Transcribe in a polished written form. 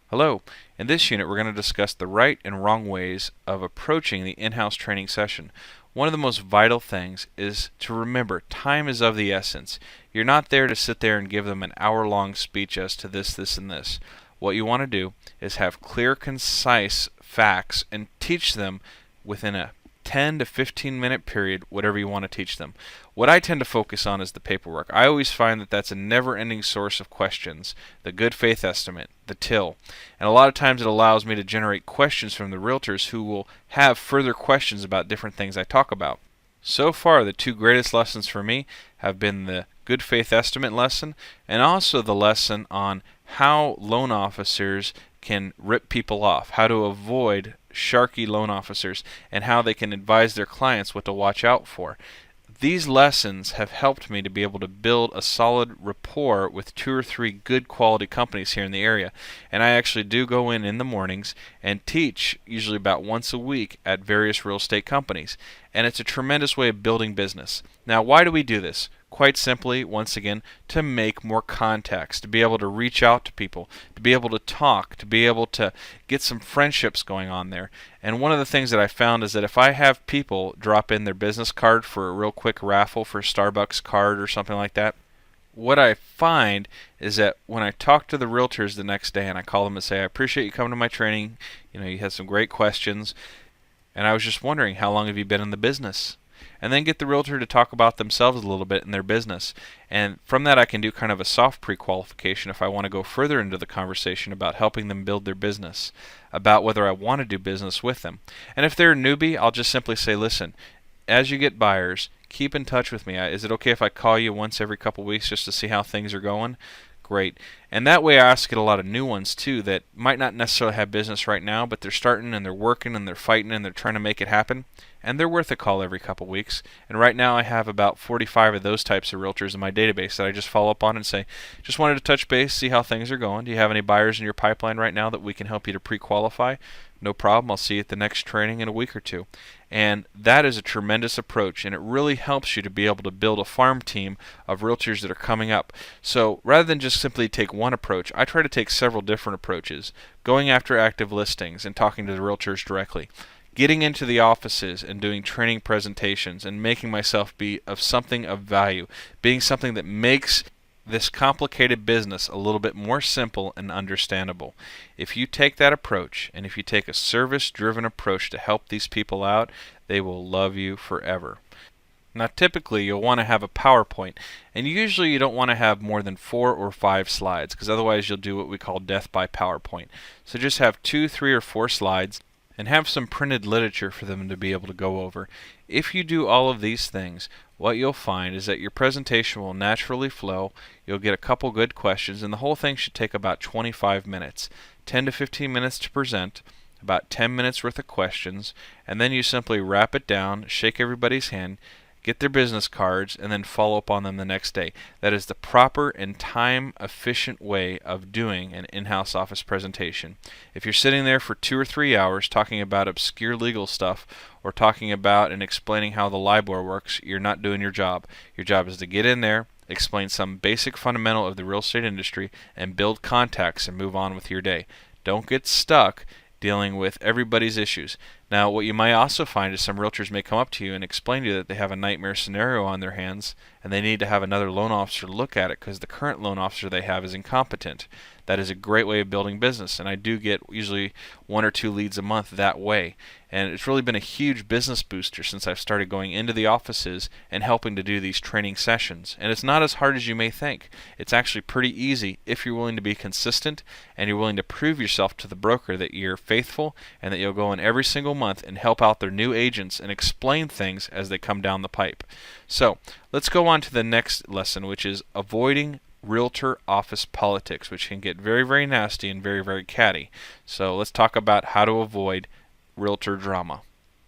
Hello. In this unit, we're going to discuss the right and wrong ways of approaching the in-house training session. One of the most vital things is to remember time is of the essence. You're not there to sit there and give them an hour-long speech as to this, this, and this. What you want to do is have clear, concise facts and teach them within a 10 to 15 minute period, whatever you want to teach them. What I tend to focus on is the paperwork. I always find that that's a never-ending source of questions. The good faith estimate, the till. And a lot of times it allows me to generate questions from the realtors who will have further questions about different things I talk about. So far, the two greatest lessons for me have been the good faith estimate lesson and also the lesson on how loan officers can rip people off, how to avoid sharky loan officers, and how they can advise their clients what to watch out for. These lessons have helped me to be able to build a solid rapport with 2 or 3 good quality companies here in the area. And I actually do go in the mornings and teach usually about once a week at various real estate companies. And it's a tremendous way of building business. Now, why do we do this? Quite simply, once again, to make more contacts, to be able to reach out to people, to be able to talk, to be able to get some friendships going on there. And one of the things that I found is that if I have people drop in their business card for a real quick raffle for a Starbucks card or something like that, what I find is that when I talk to the realtors the next day and I call them and say, I appreciate you coming to my training, you had some great questions, and I was just wondering, how long have you been in the business? And then get the realtor to talk about themselves a little bit in their business. And from that I can do kind of a soft pre-qualification if I want to go further into the conversation about helping them build their business, about whether I want to do business with them. And if they're a newbie, I'll just simply say, listen, as you get buyers, keep in touch with me. Is it okay if I call you once every couple weeks just to see how things are going? Great. And that way I also get a lot of new ones too that might not necessarily have business right now, but they're starting and they're working and they're fighting and they're trying to make it happen. And they're worth a call every couple weeks. And right now I have about 45 of those types of realtors in my database that I just follow up on and say, just wanted to touch base, see how things are going. Do you have any buyers in your pipeline right now that we can help you to pre-qualify? No problem. I'll see you at the next training in a week or two. And that is a tremendous approach, and it really helps you to be able to build a farm team of realtors that are coming up. So rather than just simply take one approach, I try to take several different approaches, going after active listings and talking to the realtors directly, getting into the offices and doing training presentations and making myself be of something of value, being something that makes this complicated business a little bit more simple and understandable. If you take that approach, and if you take a service-driven approach to help these people out, they will love you forever. Now typically you'll want to have a PowerPoint, and usually you don't want to have more than 4 or 5 slides, because otherwise you'll do what we call death by PowerPoint. So just have 2, 3, or 4 slides, and have some printed literature for them to be able to go over. If you do all of these things, what you'll find is that your presentation will naturally flow, you'll get a couple good questions, and the whole thing should take about 25 minutes. 10 to 15 minutes to present, about 10 minutes worth of questions, and then you simply wrap it down, shake everybody's hand, get their business cards, and then follow up on them the next day. That is the proper and time-efficient way of doing an in-house office presentation. If you're sitting there for 2 or 3 hours talking about obscure legal stuff or talking about and explaining how the LIBOR works, you're not doing your job. Your job is to get in there, explain some basic fundamental of the real estate industry, and build contacts and move on with your day. Don't get stuck dealing with everybody's issues. Now, what you might also find is some realtors may come up to you and explain to you that they have a nightmare scenario on their hands and they need to have another loan officer look at it because the current loan officer they have is incompetent. That is a great way of building business, and I do get usually 1 or 2 leads a month that way. And it's really been a huge business booster since I've started going into the offices and helping to do these training sessions. And it's not as hard as you may think. It's actually pretty easy if you're willing to be consistent and you're willing to prove yourself to the broker that you're faithful and that you'll go in every single month and help out their new agents and explain things as they come down the pipe. So let's go on to the next lesson, which is avoiding realtor office politics, which can get very, very nasty and very, very catty. So let's talk about how to avoid realtor drama.